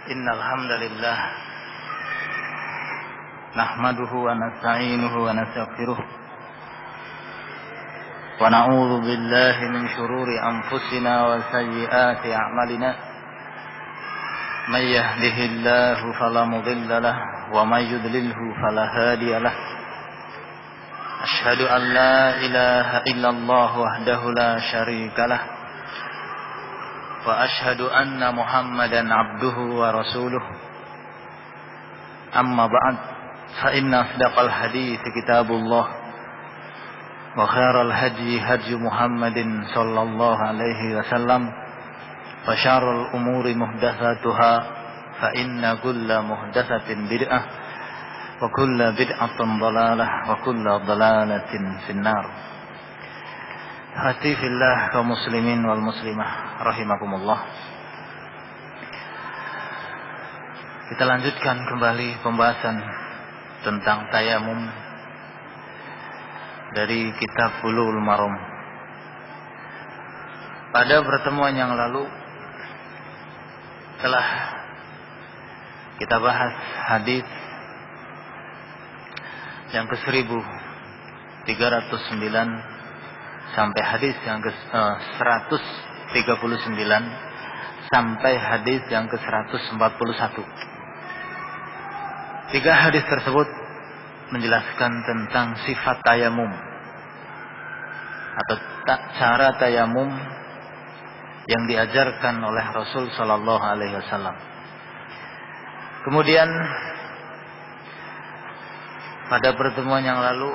Innal hamdalillah nahmaduhu wa nasta'inuhu wa nastaghfiruh wa na'udzu billahi min shururi anfusina wa sayyiati a'malina may yahdihillahu fala mudilla lahu wa may yudlilhu fala hadiya lahu asyhadu an la ilaha illallah wahdahu la syarika lahu wa ashhadu anna Muhammadan abduhu wa rasuluh. Amma ba'd, fa inna asdaqal hadits kitabullah wa khairal hadi hadi Muhammadin sallallahu alaihi wasallam wa syarrul umuri muhdatsatuha fa inna kulla muhdatsatin bid'ah wa kulla bid'atin dhalalah wa kulla dhalalatin finnar. Hati fillah kaum muslimin wal muslimah rahimakumullah. Kita lanjutkan kembali pembahasan tentang tayamum dari kitab Bulughul Maram. Pada pertemuan yang lalu telah kita bahas hadis yang ke-1309 sampai hadis yang ke-139 sampai hadis yang ke-141. 3 hadis tersebut menjelaskan tentang sifat tayamum atau cara tayamum yang diajarkan oleh Rasul sallallahu alaihi wasallam. Kemudian pada pertemuan yang lalu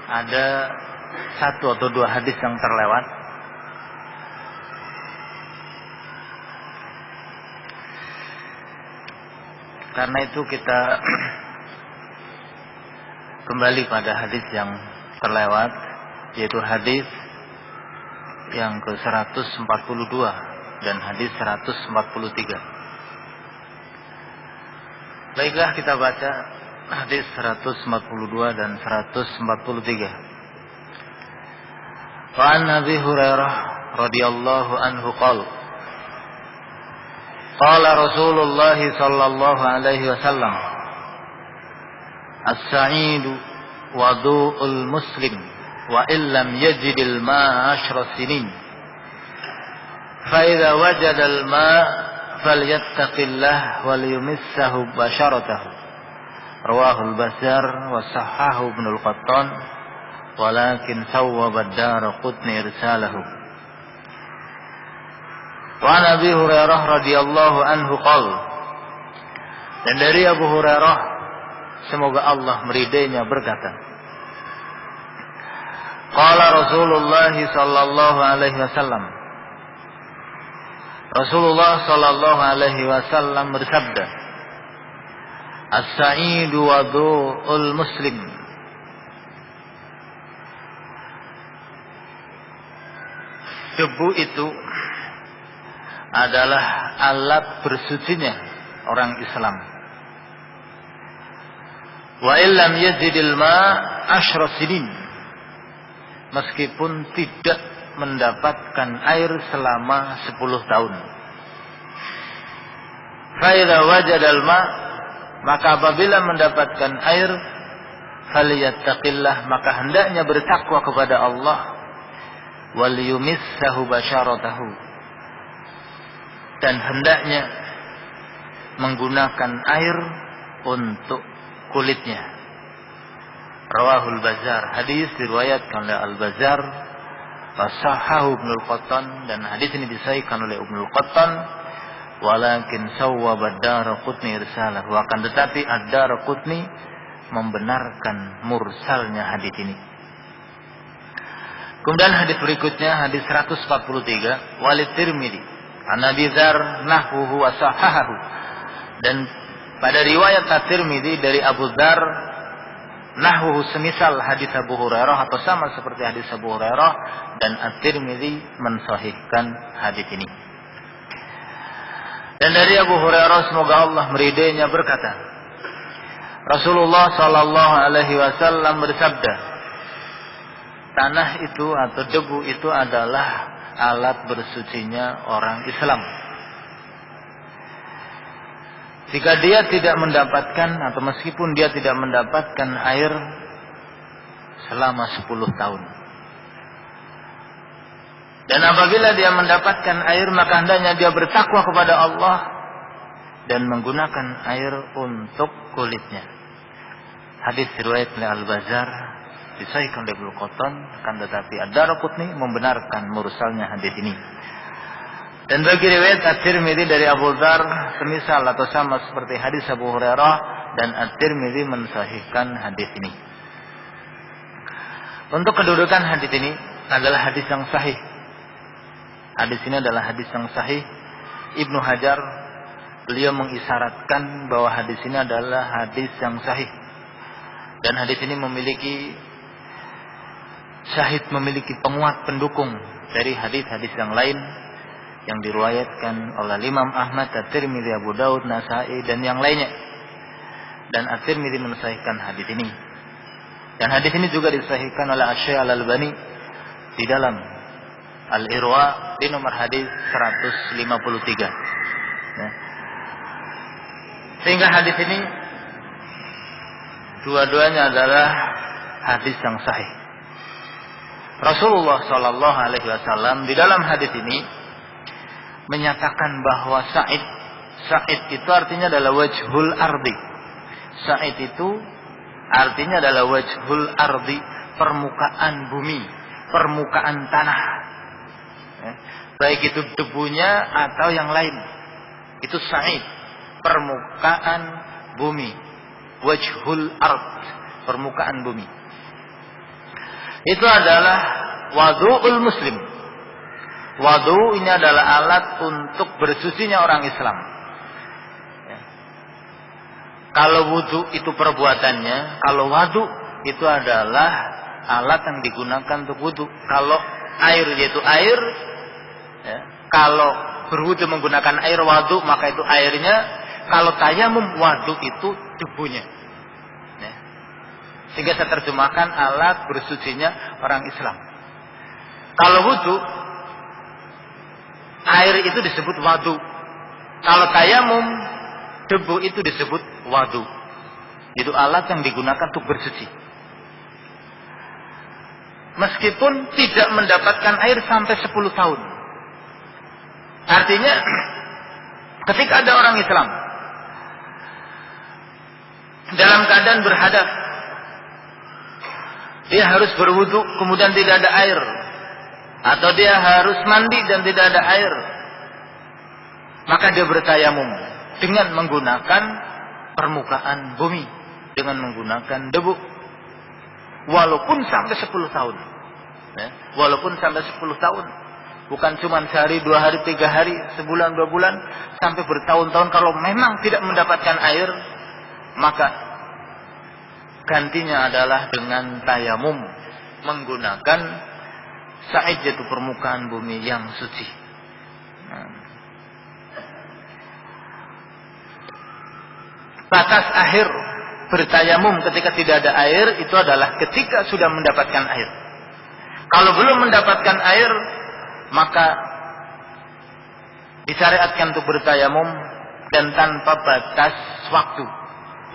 ada 1 atau 2 hadis yang terlewat. Karena itu kita kembali pada hadis yang terlewat, yaitu hadis yang ke-142 dan hadis 143. Baiklah, kita baca hadis 142 dan 143. وعن أبي هريرة رضي الله عنه قال قال رسول الله صلى الله عليه وسلم السعيد وضوء المسلم وإن لم يجد الماء 10 سنين فإذا وجد الماء فليتق الله وليمسه بشرته رواه البزار وصححه ابن القطان walakin sawwaba ad-Daraqutni irsalahu. Wa an Abi Hurairah radhiyallahu anhu qala, dan dari Abu Hurairah semoga Allah meridainya berkata, qala Rasulullah sallallahu alaihi wasallam, Rasulullah sallallahu alaihi wasallam bersabda, as-sa'idu wadu'ul muslim, debu itu adalah alat bersucinya orang Islam. Wa illam yajidil ma 10 sinin, meskipun tidak mendapatkan air selama 10 tahun. Fa idza wajadal ma, maka apabila mendapatkan air, falyattaqillah, maka hendaknya bertakwa kepada Allah, wal yumissahu basharatahu, dan hendaknya menggunakan air untuk kulitnya. Rawahul Bazar, hadis diriwayatkan oleh Al-Bazar, wasahahu Ibnu Al-Qattan, dan hadis ini disahihkan oleh Ibnu Al-Qattan, walakin sawwaba ad-Daraqutni irsalahu, akan tetapi ad-Daraqutni membenarkan mursalnya hadis ini. Kemudian hadis berikutnya, hadis 143, walid Tirmidzi an Abi Dzar nahwuhu wa sahahahu, dan pada riwayat At-Tirmidzi dari Abu Dzar nahwuhu, semisal hadis Abu Hurairah atau sama seperti hadis Abu Hurairah, dan At-Tirmidzi mensahihkan hadis ini. Dan dari Abu Hurairah semoga Allah meridainya berkata, Rasulullah sallallahu alaihi wasallam bersabda, tanah itu atau debu itu adalah alat bersucinya orang Islam. jika dia tidak mendapatkan atau meskipun dia tidak mendapatkan air selama 10 tahun. Dan apabila dia mendapatkan air, maka hendaknya dia bertakwa kepada Allah dan menggunakan air untuk kulitnya. Hadis riwayat oleh Al-Bazzar, disahihkan oleh Ibnu Qattan, akan tetapi Ad-Darqutni membenarkan mursalnya hadis ini. Dan bagi riwayat At-Tirmidzi dari Abu Dzar semisal atau sama seperti hadis Abu Hurairah, dan At-Tirmidzi mensahihkan hadis ini. Untuk kedudukan hadis ini adalah hadis yang sahih. Hadis ini adalah hadis yang sahih. Ibnu Hajar beliau mengisyaratkan bahwa hadis ini adalah hadis yang sahih. Dan hadis ini memiliki syahid, memiliki penguat pendukung dari hadis-hadis yang lain yang diriwayatkan oleh Imam Ahmad, At-Tirmidzi, Abu Daud, Nasa'i dan yang lainnya. Dan At-Tirmidzi mensahihkan hadis ini. Dan hadis ini juga disahihkan oleh Asy-Syaikh Al-Albani di dalam Al-Irwa di nomor hadis 153. Ya. Sehingga hadis ini dua-duanya adalah hadis yang sahih. Rasulullah Shallallahu Alaihi Wasallam di dalam hadis ini menyatakan bahwa Sa'id itu artinya adalah wajhul ardi. Sa'id itu artinya adalah wajhul ardi, permukaan bumi, permukaan tanah. Baik itu debunya atau yang lain. Itu Sa'id, permukaan bumi. Wajhul ard, permukaan bumi. Itu adalah wudu'ul muslim. Wudu ini adalah alat untuk bersucinya orang Islam. Ya. Kalau wudu itu perbuatannya, kalau wudu itu adalah alat yang digunakan untuk wudu. Kalau air yaitu air, ya. Kalau berwudu menggunakan air wudu maka itu airnya. Kalau tayamum wudu itu debunya. Ya. Sehingga saya terjemahkan alat bersucinya orang Islam. Kalau wudu, air itu disebut wudu. Kalau tayamum, debu itu disebut wudu. Itu alat yang digunakan untuk bersuci. Meskipun tidak mendapatkan air sampai 10 tahun. Artinya, ketika ada orang Islam dalam keadaan berhadas, dia harus berwudu kemudian tidak ada air, atau dia harus mandi dan tidak ada air, maka dia bertayamum dengan menggunakan permukaan bumi, dengan menggunakan debu, walaupun sampai 10 tahun, ya, walaupun sampai 10 tahun, bukan cuma sehari, 2 hari, 3 hari, sebulan, 2 bulan, sampai bertahun-tahun. Kalau memang tidak mendapatkan air, maka gantinya adalah dengan tayamum, menggunakan Sa'id, yaitu permukaan bumi yang suci. Batas akhir bertayamum ketika tidak ada air itu adalah ketika sudah mendapatkan air. Kalau belum mendapatkan air, maka disyariatkan untuk bertayamum dan tanpa batas waktu,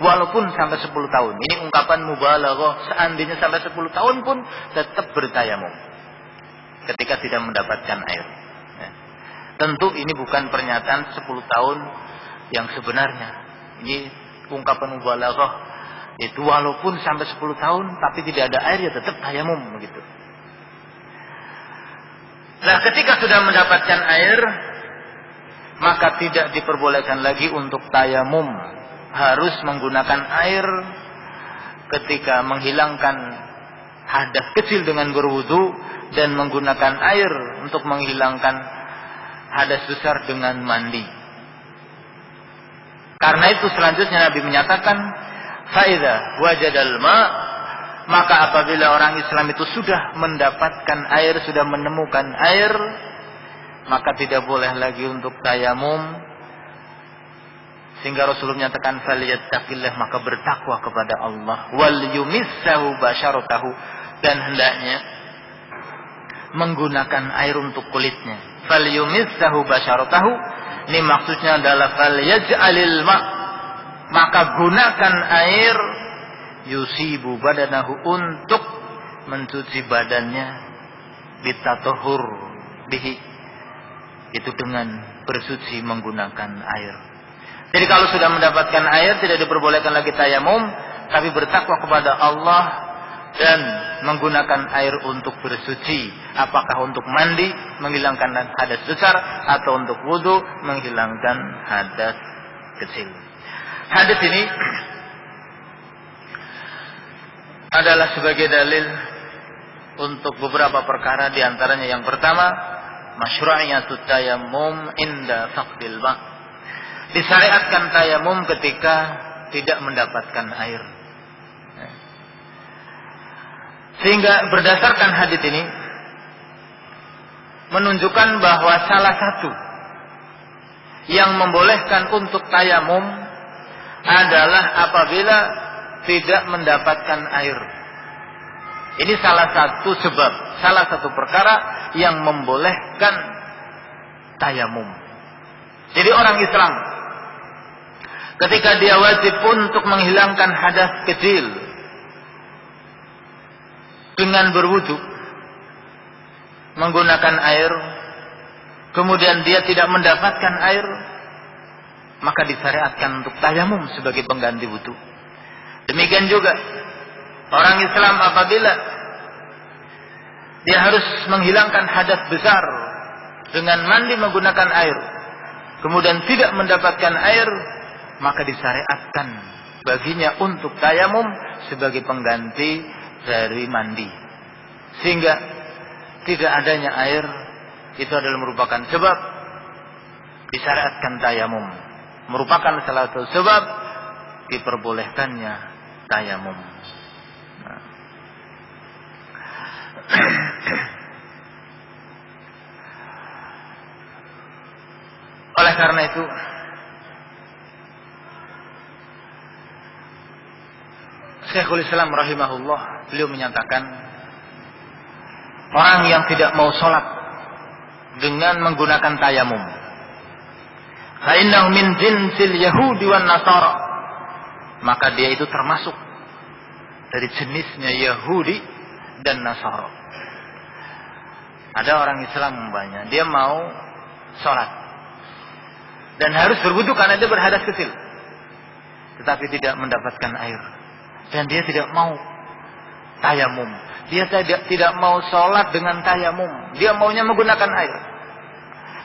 walaupun sampai 10 tahun. Ini ungkapan mubalaghah, seandainya sampai 10 tahun pun tetap bertayamum ketika tidak mendapatkan air. Ya. Tentu ini bukan pernyataan 10 tahun yang sebenarnya. Ini ungkapan mubalaghah, itu walaupun sampai 10 tahun tapi tidak ada air ya tetap tayamum begitu. Nah, ketika sudah mendapatkan air, maka tidak diperbolehkan lagi untuk tayamum. Harus menggunakan air ketika menghilangkan hadas kecil dengan berwudu, dan menggunakan air untuk menghilangkan hadas besar dengan mandi. Karena itu selanjutnya Nabi menyatakan, faida wajadal ma, maka apabila orang Islam itu sudah mendapatkan air, sudah menemukan air, maka tidak boleh lagi untuk tayamum. Sehingga Rasulullah menyatakan falyattaqillah, maka bertakwa kepada Allah, wal yumissahu basyaratahu, dan hendaknya menggunakan air untuk kulitnya. Falyumissahu basyaratahu, ini maksudnya adalah falyaj'alil ma, maka gunakan air yusibu badanahu untuk mencuci badannya bitatohur bihi, itu dengan bersuci menggunakan air. Jadi kalau sudah mendapatkan air tidak diperbolehkan lagi tayamum, tapi bertakwa kepada Allah dan menggunakan air untuk bersuci, apakah untuk mandi menghilangkan hadas besar atau untuk wudu menghilangkan hadas kecil. Hadis ini adalah sebagai dalil untuk beberapa perkara, di antaranya yang pertama masyru'iyatut tayammum inda faqdil ma'. Disyariatkan tayamum ketika tidak mendapatkan air. Sehingga berdasarkan hadis ini menunjukkan bahwa salah satu yang membolehkan untuk tayamum adalah apabila tidak mendapatkan air. Ini salah satu sebab, salah satu perkara yang membolehkan tayamum. Jadi orang Islam ketika dia wajib untuk menghilangkan hadas kecil dengan berwudu menggunakan air, kemudian dia tidak mendapatkan air, maka disyariatkan untuk tayamum sebagai pengganti wudu. Demikian juga orang Islam apabila dia harus menghilangkan hadas besar dengan mandi menggunakan air, kemudian tidak mendapatkan air, maka disyariatkan baginya untuk tayamum sebagai pengganti dari mandi. Sehingga tidak adanya air itu adalah merupakan sebab disyariatkan tayamum, merupakan salah satu sebab diperbolehkannya tayamum. Oleh karena itu Syekhul Islam rahimahullah beliau menyatakan orang yang tidak mau sholat dengan menggunakan tayamum, fa innahu min jinsil yahudi wan nasara, maka dia itu termasuk dari jenisnya Yahudi dan Nasara. Ada orang Islam umpamanya dia mau sholat dan harus berwudu karena dia berhadas kecil, tetapi tidak mendapatkan air, dan dia tidak mau tayamum. Dia tidak mau sholat dengan tayamum. Dia maunya menggunakan air,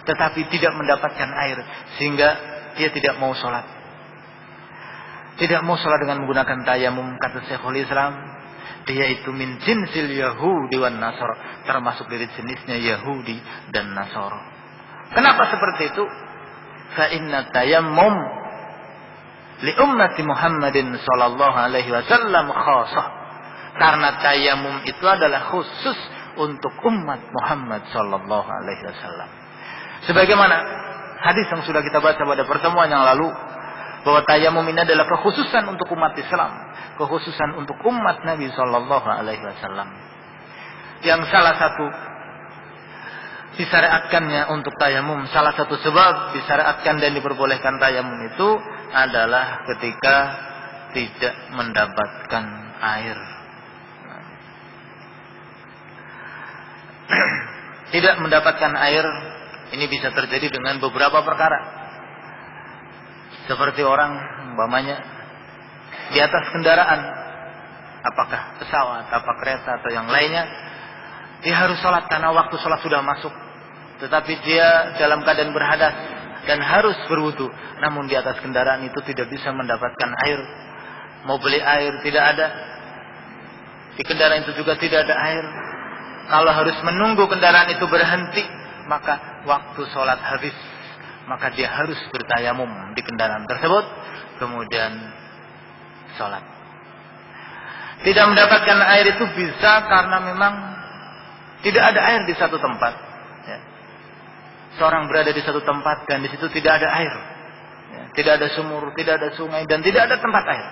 tetapi tidak mendapatkan air, sehingga dia tidak mau sholat. Tidak mau sholat dengan menggunakan tayamum, kata Syekhul Islam, dia itu min jinsil Yahudi wan Nasara, termasuk dari jenisnya Yahudi dan Nasara. Kenapa seperti itu? Fa inna tayammum li ummati Muhammadin sallallahu alaihi wasallam khassah. Karena tayamum itu adalah khusus untuk umat Muhammad sallallahu alaihi wasallam. Sebagaimana hadis yang sudah kita baca pada pertemuan yang lalu, bahwa tayamum ini adalah kekhususan untuk umat Islam, kekhususan untuk umat Nabi sallallahu alaihi wasallam. Yang salah satu disyariatkannya untuk tayamum, salah satu sebab disyariatkan dan diperbolehkan tayamum itu adalah ketika tidak mendapatkan air. Tidak mendapatkan air ini bisa terjadi dengan beberapa perkara. Seperti orang umpamanya di atas kendaraan, apakah pesawat, apa kereta atau yang lainnya, dia harus sholat karena waktu sholat sudah masuk, tetapi dia dalam keadaan berhadas dan harus berwudu, namun di atas kendaraan itu tidak bisa mendapatkan air. Mau beli air tidak ada, di kendaraan itu juga tidak ada air. Kalau harus menunggu kendaraan itu berhenti, maka waktu sholat habis, maka dia harus bertayamum di kendaraan tersebut, kemudian sholat. Tidak mendapatkan air itu bisa karena memang tidak ada air di satu tempat. Ya. Seorang berada di satu tempat dan di situ tidak ada air. Ya. Tidak ada sumur, tidak ada sungai, dan tidak ada tempat air.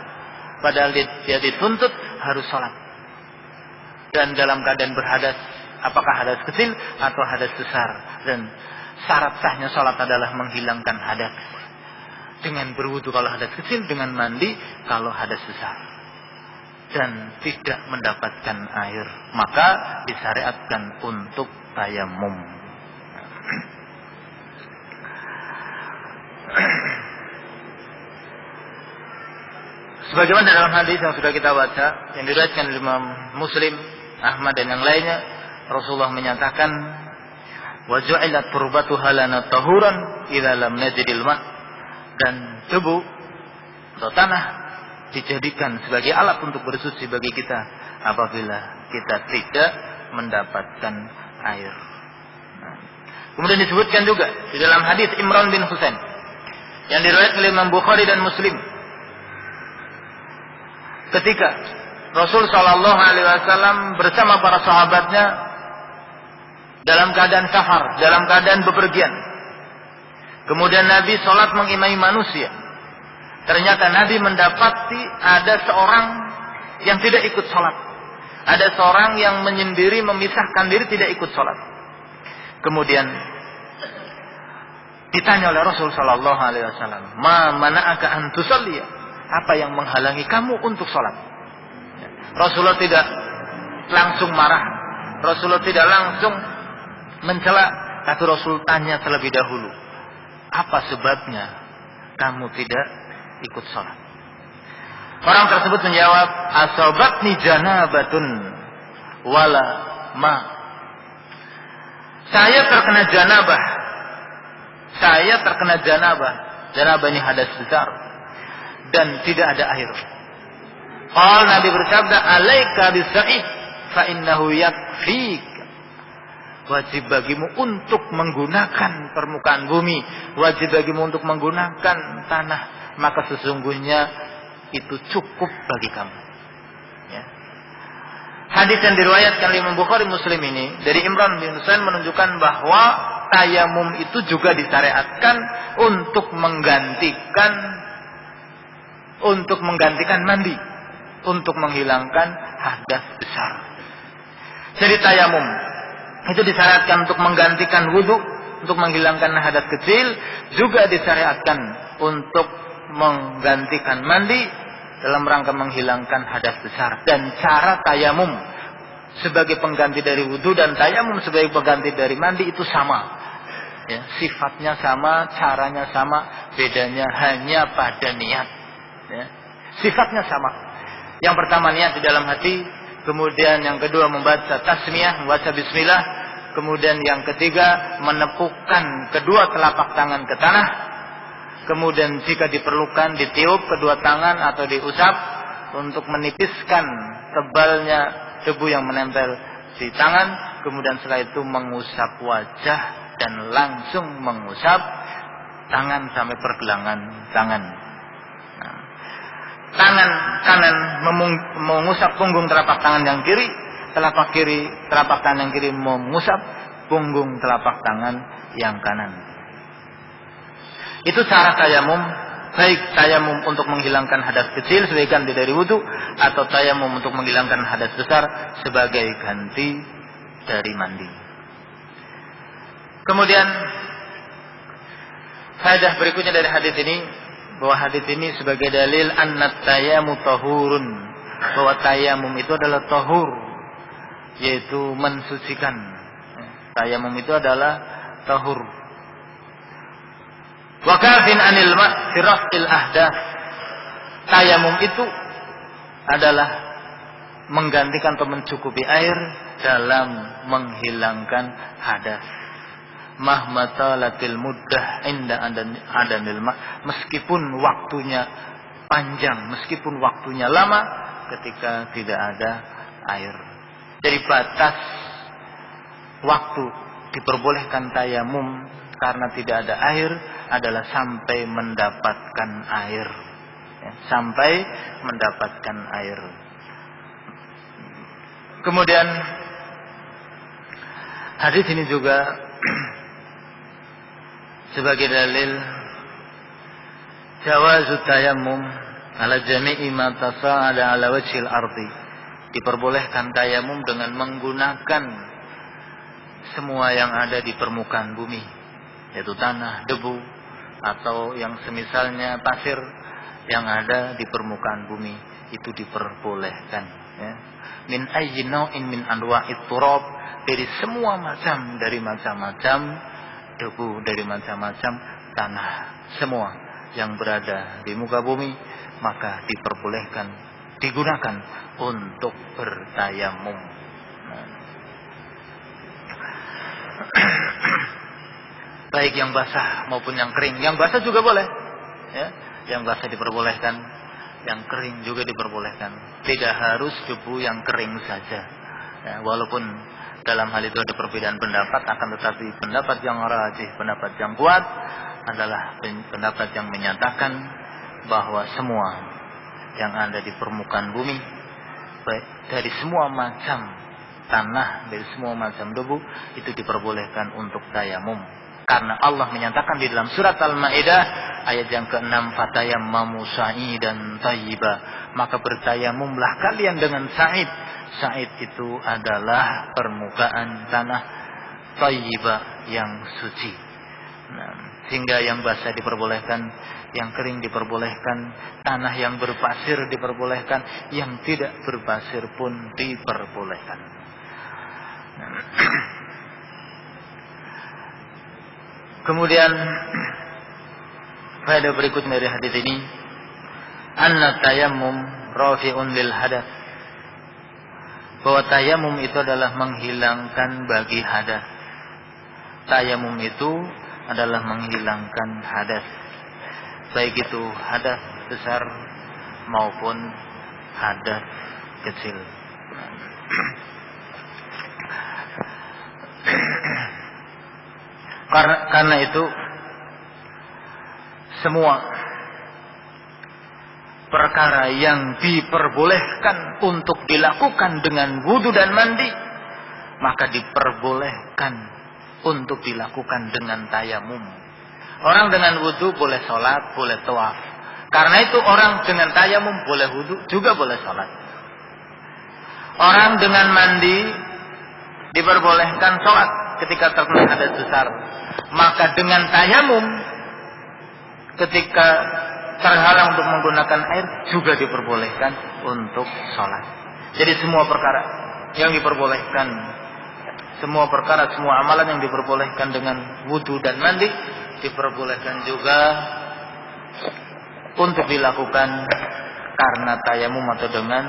Padahal dia dituntut harus sholat. Dan dalam keadaan berhadas, apakah hadas kecil atau hadas besar. Dan syarat sahnya sholat adalah menghilangkan hadas. dengan berwudu kalau hadas kecil, dengan mandi kalau hadas besar, dan tidak mendapatkan air, maka disyariatkan untuk tayamum. Sebagaimana dalam hadis yang sudah kita baca, yang diriwayatkan oleh Imam Muslim, Ahmad dan yang lainnya, Rasulullah menyatakan, "Wa ju'ilat turbatuha lana tahuran idza lam najidil ma'." Dan debu atau tanah dijadikan sebagai alat untuk bersuci bagi kita apabila kita tidak mendapatkan air. Kemudian disebutkan juga di dalam hadis Imran bin Husain yang diriwayatkan oleh Imam Bukhari dan Muslim, ketika Rasul Shallallahu Alaihi Wasallam bersama para sahabatnya dalam keadaan safar, dalam keadaan bepergian, kemudian Nabi sholat mengimami manusia. Ternyata Nabi mendapati ada seorang yang tidak ikut sholat, ada seorang yang menyendiri, memisahkan diri, tidak ikut sholat. Kemudian ditanya oleh Rasul Shallallahu Alaihi Wasallam, "Ma mana'aka an tusalli?" Apa yang menghalangi kamu untuk sholat? Rasulullah tidak langsung marah, Rasulullah tidak langsung mencela, tapi Rasul tanya terlebih dahulu, apa sebabnya kamu tidak ikut sholat? Orang tersebut menjawab, "Asabatni janabatun wala ma." Saya terkena janabah. Saya terkena janabah. Janabah ini hadas besar dan tidak ada air. Qala Nabi bersabda, "Alaika bisa'id fa innahu yakfik." Wajib bagimu untuk menggunakan permukaan bumi, wajib bagimu untuk menggunakan tanah, maka sesungguhnya itu cukup bagi kamu. Ya. Hadis yang diriwayatkan oleh Imam Bukhari Muslim ini dari Imran bin Husain menunjukkan bahwa tayamum itu juga disyariatkan untuk menggantikan mandi, untuk menghilangkan hadas besar. Jadi tayamum itu disyariatkan untuk menggantikan wudu, untuk menghilangkan hadas kecil, juga disyariatkan untuk menggantikan mandi dalam rangka menghilangkan hadas besar. Dan cara tayamum sebagai pengganti dari wudu dan tayamum sebagai pengganti dari mandi itu sama. Ya, sifatnya sama, caranya sama, bedanya hanya pada niat. Ya, sifatnya sama. Yang pertama niat di dalam hati, kemudian yang kedua membaca tasmiyah, membaca bismillah, kemudian yang ketiga menepukkan kedua telapak tangan ke tanah, kemudian jika diperlukan ditiup kedua tangan atau diusap untuk menipiskan tebalnya debu yang menempel di tangan, kemudian setelah itu mengusap wajah dan langsung mengusap tangan sampai pergelangan tangan. Tangan kanan mengusap punggung telapak tangan yang kiri, telapak tangan yang kiri mengusap punggung telapak tangan yang kanan. Itu cara tayamum, baik tayamum untuk menghilangkan hadas kecil sebagai ganti dari wudu, atau tayamum untuk menghilangkan hadas besar sebagai ganti dari mandi. Kemudian faedah berikutnya dari hadis ini, bahwa hadis ini sebagai dalil annat tayamu tahurun, bahwa tayamum itu adalah tahur, yaitu mensucikan. Tayamum itu adalah tahur. Wa kafin anil ma' fi raf'il ahdath. Tayamum itu adalah menggantikan atau mencukupi air dalam menghilangkan hadas. Mahmatalatil muddah inda adanil ma', meskipun waktunya panjang, meskipun waktunya lama ketika tidak ada air. Jadi batas waktu diperbolehkan tayamum karena tidak ada air adalah sampai mendapatkan air, ya, sampai mendapatkan air. Kemudian hadis ini juga sebagai dalil jawazut tayammum ala jami'i ma tasa'ada ala wajhil ardi, diperbolehkan tayamum dengan menggunakan semua yang ada di permukaan bumi, yaitu tanah, debu, atau yang semisalnya pasir yang ada di permukaan bumi itu diperbolehkan, ya. Min ayyi nau'in min anwa'it turab, dari semua macam, dari macam-macam debu, dari macam-macam tanah, semua yang berada di muka bumi maka diperbolehkan digunakan untuk bertayamum. Baik yang basah maupun yang kering. Yang basah juga boleh, ya. Yang basah diperbolehkan, yang kering juga diperbolehkan. Tidak harus debu yang kering saja, ya, walaupun dalam hal itu ada perbedaan pendapat, akan tetapi pendapat yang rajih, pendapat yang kuat adalah pendapat yang menyatakan bahwa semua yang ada di permukaan bumi, baik dari semua macam tanah, dari semua macam debu, itu diperbolehkan untuk tayamum. Karena Allah menyatakan di dalam surat Al-Maidah ayat yang ke-6, fatayammamu sa'idan thayyiba, maka bertayamumlah kalian dengan sa'id. Sa'id itu adalah permukaan tanah thayyiba yang suci. Nah, sehingga yang basah diperbolehkan, yang kering diperbolehkan, tanah yang berpasir diperbolehkan, yang tidak berpasir pun diperbolehkan. Kemudian faedah berikutnya dari hadis ini, anna tayammum rafi'un lil hadath, bahwa tayamum itu adalah menghilangkan bagi hadas. Tayamum itu adalah menghilangkan hadas, baik itu hadas besar maupun hadas kecil. Karena itu semua perkara yang diperbolehkan untuk dilakukan dengan wudu dan mandi, maka diperbolehkan untuk dilakukan dengan tayamum. Orang dengan wudu boleh sholat, boleh tawaf. Karena itu orang dengan tayamum boleh wudu, juga boleh sholat. Orang dengan mandi diperbolehkan sholat ketika terkena hadas besar. Maka dengan tayamum ketika terhalang untuk menggunakan air juga diperbolehkan untuk sholat. Jadi semua perkara yang diperbolehkan, semua perkara, semua amalan yang diperbolehkan dengan wudu dan mandi diperbolehkan juga untuk dilakukan karena tayamum atau dengan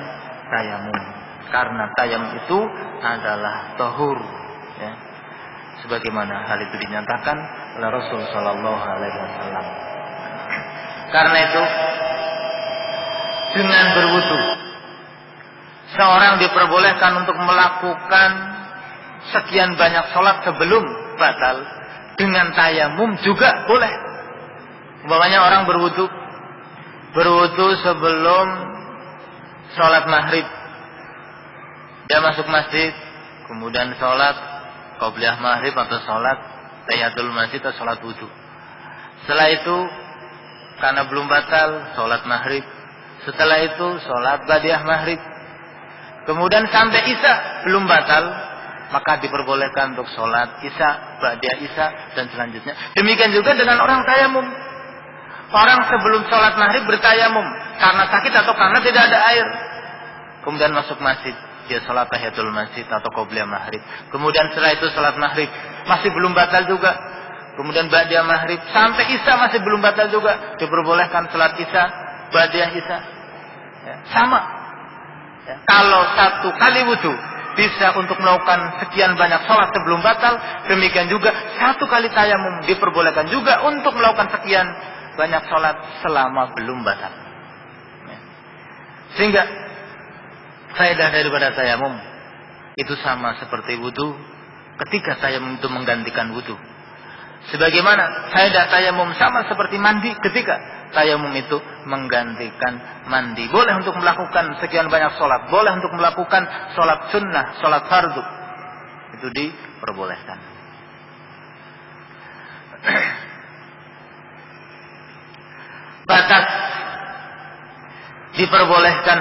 tayamum. Karena tayamum itu adalah tahur, ya. Sebagaimana hal itu dinyatakan oleh Rasul sallallahu alaihi wasallam. Karena itu dengan berwudu seorang diperbolehkan untuk melakukan sekian banyak sholat sebelum batal. Dengan tayamum juga boleh. Umpamanya orang berwudu sebelum sholat maghrib, dia masuk masjid, kemudian sholat qobliyah maghrib atau sholat tahiyatul masjid atau sholat wudu. Setelah itu karena belum batal sholat maghrib, setelah itu sholat ba'diyah maghrib, kemudian sampai isya belum batal, maka diperbolehkan untuk sholat isya, ba'diyah isya dan selanjutnya. Demikian juga dengan orang tayamum. Orang sebelum sholat maghrib bertayamum karena sakit atau karena tidak ada air, kemudian masuk masjid, dia sholat tahiyatul masjid atau qobliyah maghrib. Kemudian setelah itu sholat maghrib masih belum batal juga. Kemudian ba'diyah maghrib sampai isya masih belum batal juga. Diperbolehkan sholat isya, ba'diyah isya. Ya, sama. Ya, kalau satu kali wudu bisa untuk melakukan sekian banyak sholat sebelum batal, demikian juga satu kali tayamum diperbolehkan juga untuk melakukan sekian banyak sholat selama belum batal. Ya. Sehingga faedah daripada tayamum itu sama seperti wudu ketika tayamum itu menggantikan wudu. Sebagaimana faedah tayamum sama seperti mandi ketika tayamum itu menggantikan mandi. Boleh untuk melakukan sekian banyak sholat, boleh untuk melakukan sholat sunnah, sholat fardu, itu diperbolehkan. Batas diperbolehkan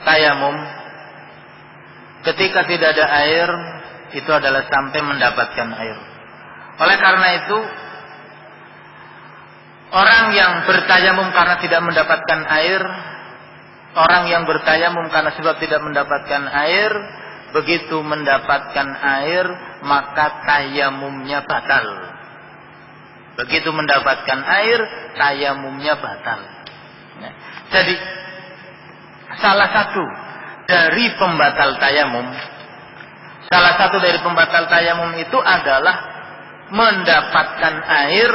tayamum ketika tidak ada air itu adalah sampai mendapatkan air. Oleh karena itu Orang yang bertayamum karena tidak mendapatkan air, orang yang bertayamum karena sebab tidak mendapatkan air, begitu mendapatkan air maka tayamumnya batal. Begitu mendapatkan air, tayamumnya batal. Jadi salah satu dari pembatal tayamum itu adalah mendapatkan air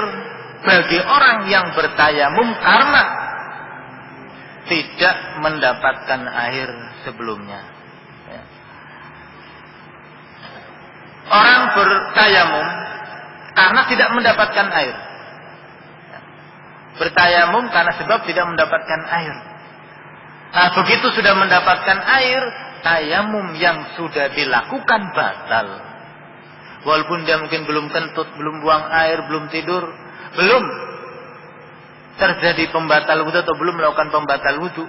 bagi orang yang bertayamum karena tidak mendapatkan air sebelumnya. Orang bertayamum karena tidak mendapatkan air. Bertayamum karena sebab tidak mendapatkan air. Nah, begitu sudah mendapatkan air, tayamum yang sudah dilakukan batal. Walaupun dia mungkin belum kentut, belum buang air, belum tidur, belum terjadi pembatal wudu atau belum melakukan pembatal wudu,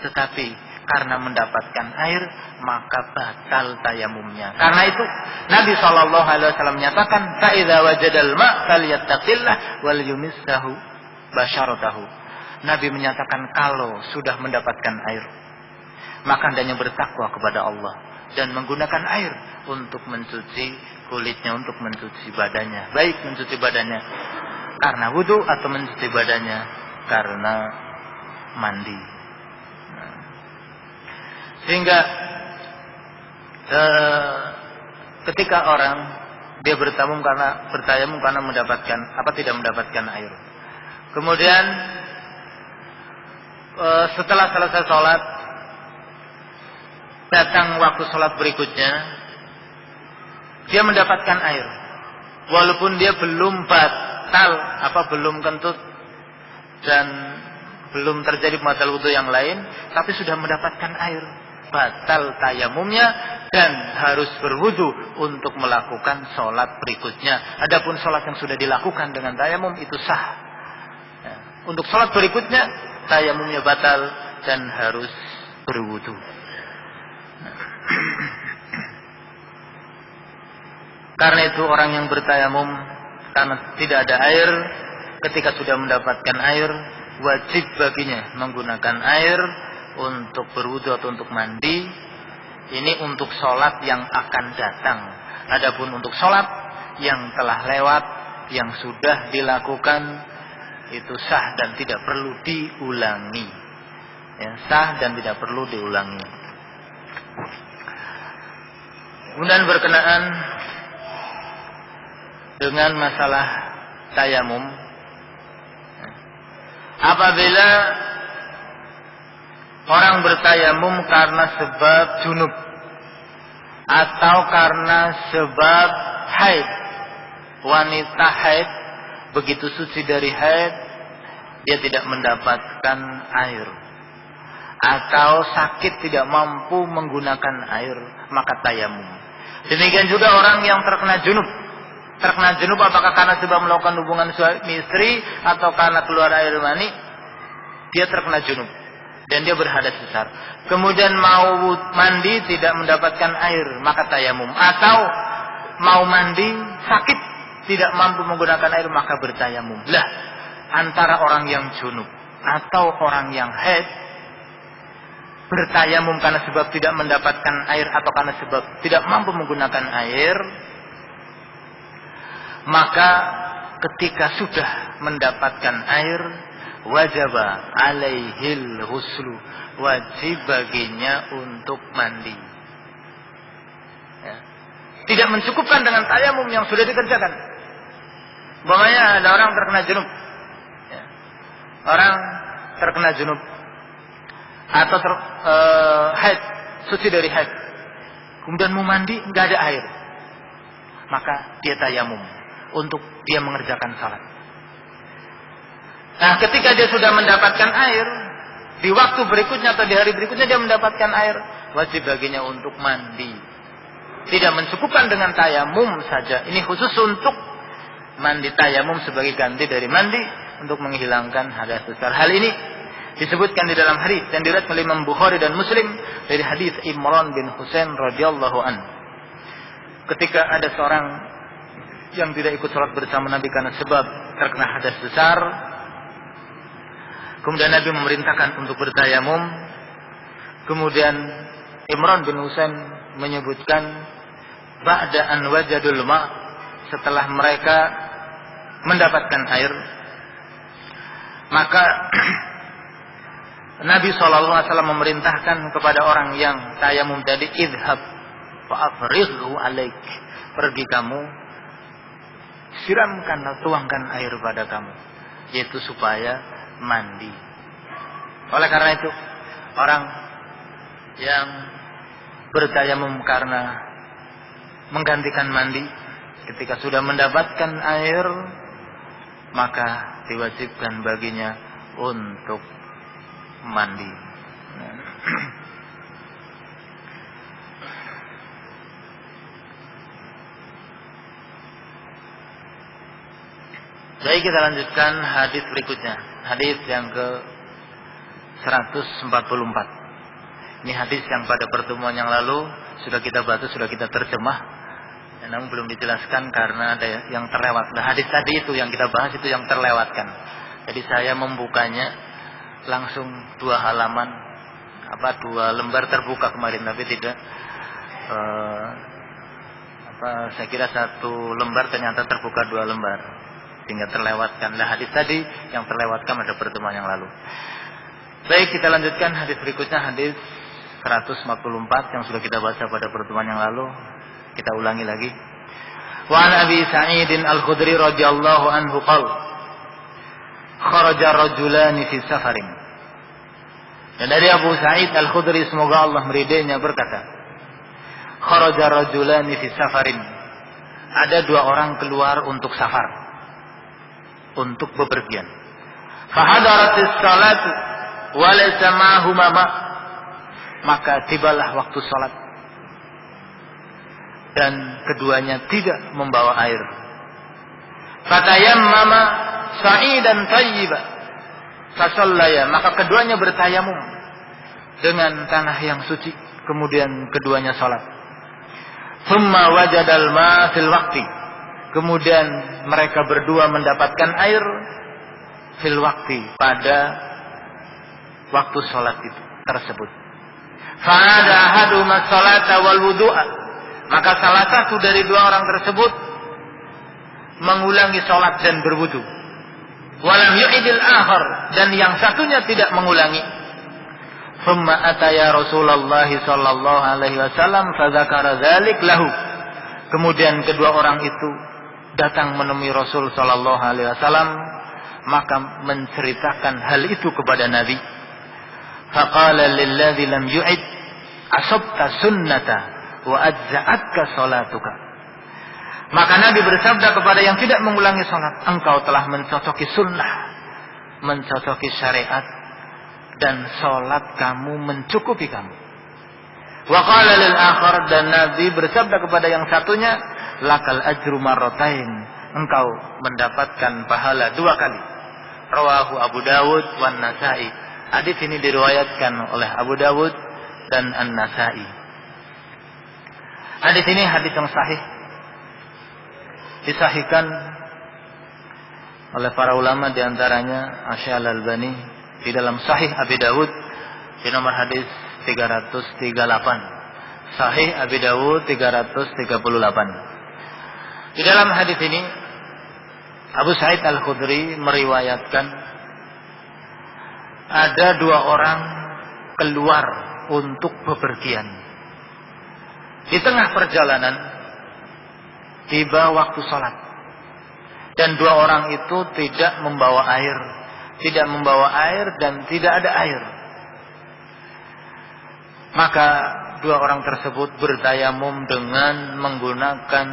tetapi karena mendapatkan air maka batal tayamumnya. Karena itu Nabi SAW menyatakan, "Fa'idza wajadal ma' falyattaqillah wal yumissahu basyaratahu." Nabi menyatakan kalau sudah mendapatkan air maka hendaknya bertakwa kepada Allah dan menggunakan air untuk mencuci kulitnya, untuk mencuci badannya, baik mencuci badannya karena wudu atau mencuci badannya karena mandi. Sehingga ketika orang dia bertayamum karena mendapatkan tidak mendapatkan air, kemudian setelah selesai sholat datang waktu sholat berikutnya, dia mendapatkan air walaupun dia belum batal belum kentut dan belum terjadi pembatal wudu yang lain, tapi sudah mendapatkan air, batal tayamumnya dan harus berwudu untuk melakukan sholat berikutnya. Adapun sholat yang sudah dilakukan dengan tayamum itu sah. Untuk sholat berikutnya tayamumnya batal dan harus berwudu. Karena itu orang yang bertayamum karena tidak ada air, ketika sudah mendapatkan air wajib baginya menggunakan air untuk berwudu atau untuk mandi. Ini untuk sholat yang akan datang. Adapun untuk sholat yang telah lewat, yang sudah dilakukan, itu sah dan tidak perlu diulangi. Sah dan tidak perlu diulangi. Kemudian berkenaan dengan masalah tayamum, apabila orang bertayamum karena sebab junub atau karena sebab haid, wanita haid begitu suci dari haid dia tidak mendapatkan air, atau sakit tidak mampu menggunakan air, maka tayamum. Demikian juga orang yang terkena junub. Terkena junub apakah karena sebab melakukan hubungan suami istri atau karena keluar air mani, dia terkena junub dan dia berhadas besar. Kemudian mau mandi tidak mendapatkan air, maka tayamum. Atau mau mandi sakit tidak mampu menggunakan air, maka bertayamum. Lah, antara orang yang junub atau orang yang haid bertayamum karena sebab tidak mendapatkan air atau karena sebab tidak mampu menggunakan air, maka ketika sudah mendapatkan air wajaba alaihil huslu, wajib baginya untuk mandi. Tidak mencukupkan dengan tayamum yang sudah dikerjakan. Umpamanya ada orang terkena junub, orang terkena junub atau haid, suci dari haid, kemudian mau mandi nggak ada air, maka dia tayamum untuk dia mengerjakan salat. Nah, ketika dia sudah mendapatkan air, di waktu berikutnya atau di hari berikutnya dia mendapatkan air, wajib baginya untuk mandi. Tidak mencukupkan dengan tayamum saja. Ini khusus untuk mandi, tayamum sebagai ganti dari mandi untuk menghilangkan hadas besar. Hal ini disebutkan di dalam hadis yang diriwayatkan oleh Imam Bukhari dan Muslim dari hadis Imran bin Husain radhiyallahu an. Ketika ada seorang yang tidak ikut sholat bersama Nabi karena sebab terkena hadas besar, Kemudian Nabi memerintahkan untuk bertayamum. Kemudian Imran bin Husain menyebutkan ba'da an wajadul ma', setelah mereka mendapatkan air, maka Nabi SAW memerintahkan kepada orang yang tayamum tadi, idhab fa'afrighu alaik, pergi kamu, siramkan atau tuangkan air pada kamu, yaitu supaya mandi. Oleh karena itu, orang yang bertayamum karena menggantikan mandi, ketika sudah mendapatkan air, maka diwajibkan baginya untuk mandi. Baik, kita lanjutkan hadis berikutnya. Hadis yang ke 144. Ini hadis yang pada pertemuan yang lalu sudah kita bahas, sudah kita terjemah, namun belum dijelaskan karena ada yang terlewat. Nah, hadis tadi itu yang kita bahas itu yang terlewatkan. Jadi saya membukanya langsung 2 halaman, 2 lembar terbuka kemarin, tapi tidak saya kira 1 lembar ternyata terbuka 2 lembar, sehingga terlewatkan. Nah, hadis tadi yang terlewatkan pada pertemuan yang lalu. Baik, kita lanjutkan hadis berikutnya, hadis 144 yang sudah kita baca pada pertemuan yang lalu. Kita ulangi lagi. Wa an Abi Sa'id Al-Khudri radhiyallahu anhu qala kharaja rajulani fi safarin. Dan dari Abu Sa'id Al-Khudri, semoga Allah meridainya, berkata, kharaja rajulani fi safarin. Ada 2 orang keluar untuk safar, untuk bepergian. Fa hadaratis salatu wa laysa ma'huma ma'. Maka tibalah waktu salat dan keduanya tidak membawa air. Fatayammama sa'idan thayyiba fasallaya, maka keduanya bertayamum dengan tanah yang suci, kemudian keduanya salat. Thumma wajadal ma' fil waqti, kemudian mereka berdua mendapatkan air fil waqti, pada waktu salat itu tersebut. Fa'ada ahaduma salata wal wudu'a, maka salah satu dari 2 orang tersebut mengulangi salat dan berwudu. Walam yu'idil akhar, dan yang satunya tidak mengulangi. Thumma ataya Rasulullah sallallahu alaihi wasallam fadzakara dzalik lahu. Kemudian kedua orang itu datang menemui Rasul sallallahu alaihi wasallam, maka menceritakan hal itu kepada Nabi. Faqala lilladzi lam yu'id asabta sunnata wa ajza'atka salatuka. Maka Nabi bersabda kepada yang tidak mengulangi salat, engkau telah mencocoki sunnah, mencocoki syariat, dan salat kamu mencukupi kamu. Wa qala lil akhar, dan Nabi bersabda kepada yang satunya, lakal ajru marratain, engkau mendapatkan pahala 2 kali. Rawahu Abu Dawud wan Nasa'i. Hadis ini diriwayatkan oleh Abu Dawud dan An-Nasa'i. Hadis ini hadis yang sahih, disahihkan oleh para ulama, diantaranya Asy Al-Albani di dalam Sahih Abi Dawud di nomor hadis 338. Sahih Abi Dawud 338. Di dalam hadis ini Abu Sa'id Al-Khudri meriwayatkan ada 2 orang keluar untuk bepergian. Di tengah perjalanan tiba waktu salat, dan 2 orang itu tidak membawa air, dan tidak ada air. Maka 2 orang tersebut bertayamum dengan menggunakan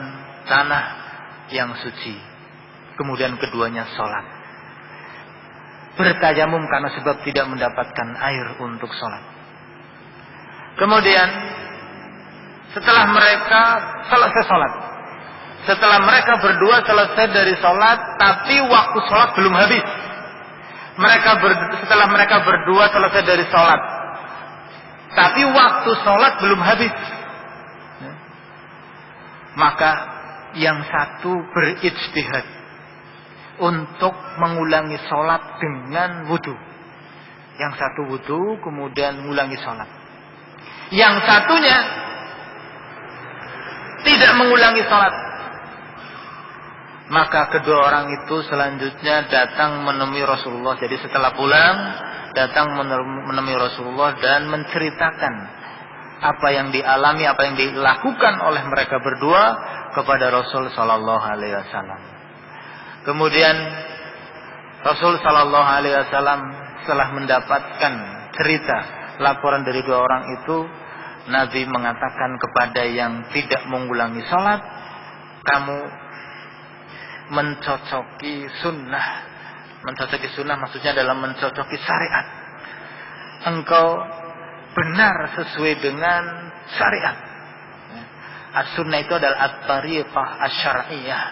tanah yang suci. Kemudian keduanya salat. Bertayamum karena sebab tidak mendapatkan air untuk salat. Kemudian setelah mereka selesai salat, setelah mereka berdua selesai dari salat, tapi waktu salat belum habis. Setelah mereka berdua selesai dari salat, tapi waktu salat belum habis, maka yang satu berijtihad untuk mengulangi salat dengan wudu. Yang satu wudu kemudian mengulangi sholat. Yang satunya tidak mengulangi sholat. Maka kedua orang itu selanjutnya datang menemui Rasulullah. Jadi setelah pulang datang menemui Rasulullah dan menceritakan apa yang dialami, apa yang dilakukan oleh mereka berdua kepada Rasul sallallahu alaihi wasallam. Kemudian Rasul sallallahu alaihi wasallam setelah mendapatkan cerita laporan dari dua orang itu, Nabi mengatakan kepada yang tidak mengulangi salat, kamu mencocoki sunnah. Mencocoki sunnah maksudnya dalam mencocoki syariat. Engkau benar sesuai dengan syariat. As-sunnah itu adalah at-tariqah asy-syar'iyyah,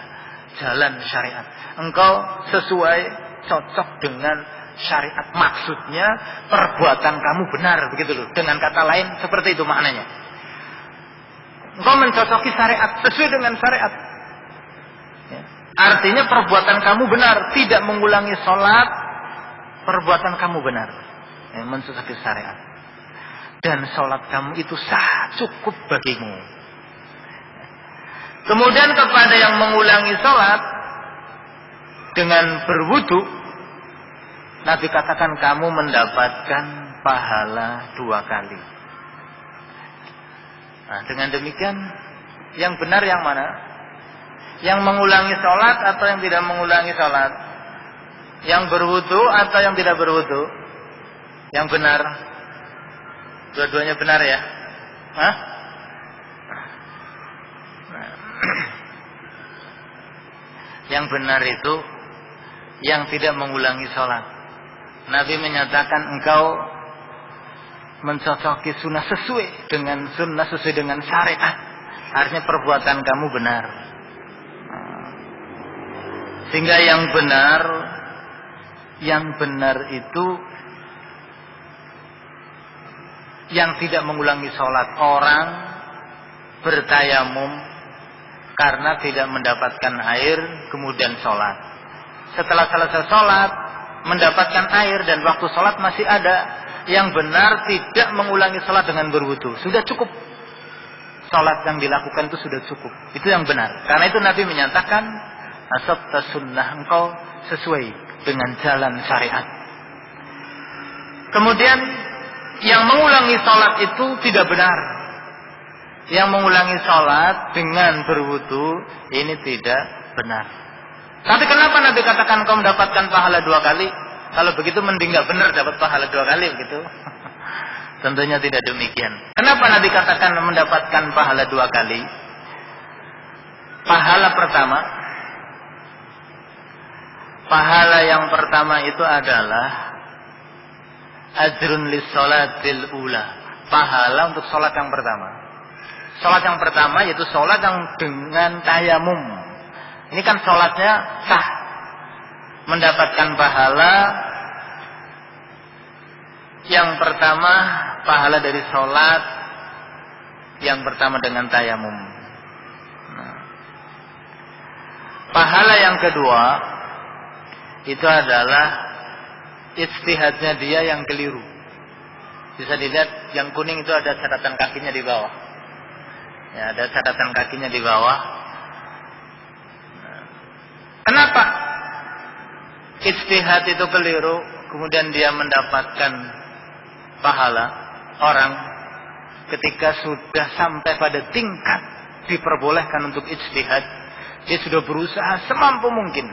jalan syariat. Engkau sesuai, cocok dengan syariat. Maksudnya perbuatan kamu benar, begitu loh. Dengan kata lain seperti itu maknanya. Engkau mencocoki syariat, sesuai dengan syariat. Artinya perbuatan kamu benar, tidak mengulangi sholat, perbuatan kamu benar, mencocoki syariat. Dan sholat kamu itu sah, cukup bagimu. Kemudian kepada yang mengulangi sholat dengan berwudu, Nabi katakan kamu mendapatkan pahala 2 kali. Nah, dengan demikian yang benar yang mana? Yang mengulangi sholat atau yang tidak mengulangi sholat? Yang berwudu atau yang tidak berwudu? Yang benar? Dua-duanya benar ya? Hah? Yang benar itu yang tidak mengulangi sholat. Nabi menyatakan engkau mencocoki sunnah sesuai dengan sunnah, sesuai dengan syariat. Artinya perbuatan kamu benar. Sehingga yang benar itu yang tidak mengulangi sholat. Orang bertayamum karena tidak mendapatkan air kemudian sholat. Setelah selesai sholat mendapatkan air dan waktu sholat masih ada. Yang benar tidak mengulangi sholat dengan berwudu. Sudah cukup. Sholat yang dilakukan itu sudah cukup. Itu yang benar. Karena itu Nabi menyatakan asabta sunnah, engkau sesuai dengan jalan syariat. Kemudian yang mengulangi sholat itu tidak benar. Yang mengulangi sholat dengan berwudu ini tidak benar. Tapi kenapa Nabi katakan kau mendapatkan pahala 2 kali? Kalau begitu mending gak benar dapat pahala 2 kali begitu. Tentunya tidak demikian. Kenapa Nabi katakan mendapatkan pahala 2 kali? Pahala yang pertama itu adalah ajrun lis sholatil ula. Pahala untuk sholat yang pertama. Sholat yang pertama yaitu sholat yang dengan tayamum. Ini kan sholatnya sah. Mendapatkan pahala yang pertama, pahala dari sholat yang pertama dengan tayamum. Pahala yang kedua itu adalah ijtihadnya dia yang keliru. Bisa dilihat yang kuning itu ada catatan kakinya di bawah. Ya, ada catatan kakinya di bawah. Kenapa ijtihad itu keliru, kemudian dia mendapatkan pahala? Orang ketika sudah sampai pada tingkat diperbolehkan untuk ijtihad, dia sudah berusaha semampu mungkin.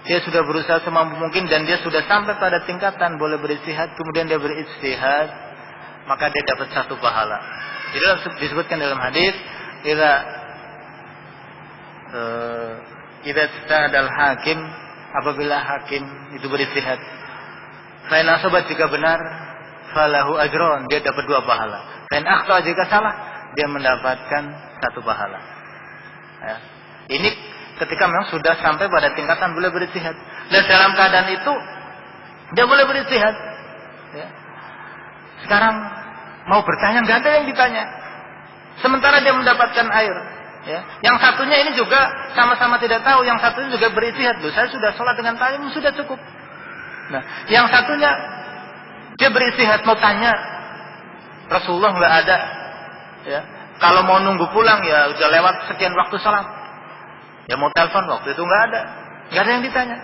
Dia sudah berusaha semampu mungkin dan dia sudah sampai pada tingkatan boleh berijtihad, kemudian dia berijtihad, maka dia dapat 1 pahala. Jadi disebutkan dalam hadis, idza istadal hakim, apabila hakim itu berijtihad, fa in asabat jika benar, falahu ajron, dia dapat 2 pahala. Fa in akhta jika salah, dia mendapatkan 1 pahala. Ya. Ini ketika memang sudah sampai pada tingkatan boleh berijtihad. Dan dalam keadaan itu dia boleh berijtihad. Ya. Sekarang mau bertanya nggak ada yang ditanya. Sementara dia mendapatkan air. Ya. Yang satunya ini juga sama-sama tidak tahu. Yang satunya juga berijtihad. Loh, saya sudah sholat dengan tayamum sudah cukup. Nah, yang satunya dia beristihad mau tanya, Rasulullah nggak ada. Ya, kalau mau nunggu pulang ya udah lewat sekian waktu salat. Ya mau telepon waktu itu nggak ada yang ditanya.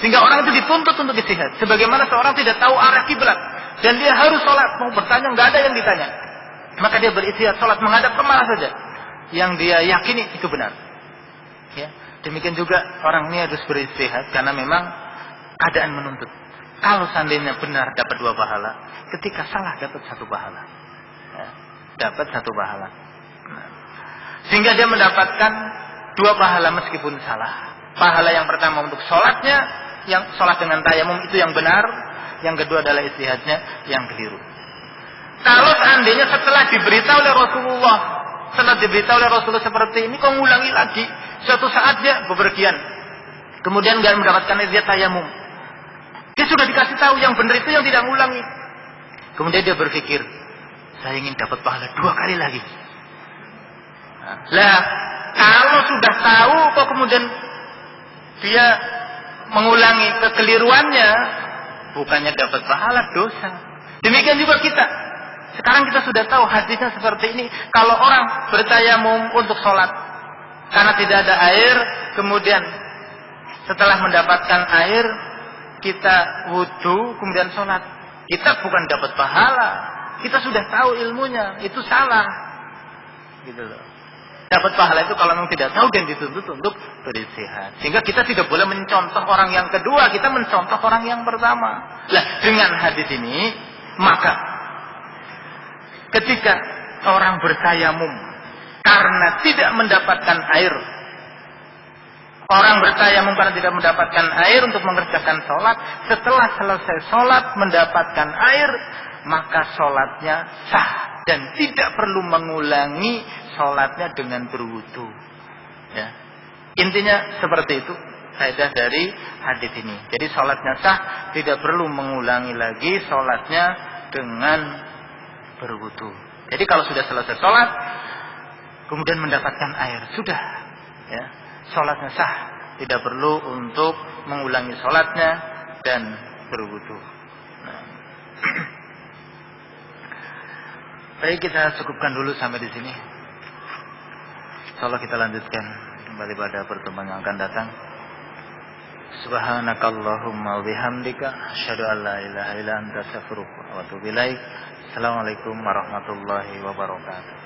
Sehingga orang itu dituntut untuk istihad. Sebagaimana seorang tidak tahu arah kiblat dan dia harus sholat, mau bertanya nggak ada yang ditanya. Maka dia beristihad sholat menghadap kemana saja yang dia yakini itu benar. Ya, demikian juga orang ini harus beristihad karena memang keadaan menuntut. Kalau seandainya benar dapat 2 pahala, ketika salah dapat 1 pahala. Ya, dapat 1 pahala. Nah, sehingga dia mendapatkan 2 pahala meskipun salah. Pahala yang pertama untuk sholatnya, yang sholat dengan tayamum itu yang benar. Yang kedua adalah istihadnya yang keliru. Kalau seandainya setelah diberitahu oleh Rasulullah, seperti ini, kok ngulangi lagi? Suatu saat dia bepergian, kemudian nggak mendapatkan dia tayamum. Dia sudah dikasih tahu yang benar itu yang tidak ngulangi. Kemudian dia berpikir, saya ingin dapat pahala 2 kali lagi. Lah, kalau sudah tahu kok kemudian dia mengulangi kekeliruannya, bukannya dapat pahala, dosa. Demikian juga kita. Sekarang kita sudah tahu hadisnya seperti ini. Kalau orang bertayamum untuk sholat karena tidak ada air, kemudian setelah mendapatkan air kita wudu kemudian sholat, kita bukan dapat pahala. Kita sudah tahu ilmunya, itu salah. Gitu loh. Dapat pahala itu kalau memang tidak tahu dan dituntut untuk beristihad. Sehingga kita tidak boleh mencontoh orang yang kedua, kita mencontoh orang yang pertama. Nah, dengan hadis ini, maka ketika orang bertayamum karena tidak mendapatkan air, orang bertayamum karena tidak mendapatkan air untuk mengerjakan sholat, setelah selesai sholat mendapatkan air, maka sholatnya sah dan tidak perlu mengulangi sholatnya dengan berwudu. Ya. Intinya seperti itu faedah dari hadis ini. Jadi sholatnya sah, tidak perlu mengulangi lagi sholatnya dengan berwudu. Jadi kalau sudah selesai sholat, kemudian mendapatkan air, sudah, ya, sholatnya sah, tidak perlu untuk mengulangi sholatnya dan berwudu. Nah. Baik, kita cukupkan dulu sampai di sini. Insyaallah kita lanjutkan kembali pada pertemuan yang akan datang. Subhanakallahumma wa bihamdika asyhadu an la ilaha illa anta astaghfiruka wa atubu ilaik. Assalamualaikum warahmatullahi wabarakatuh.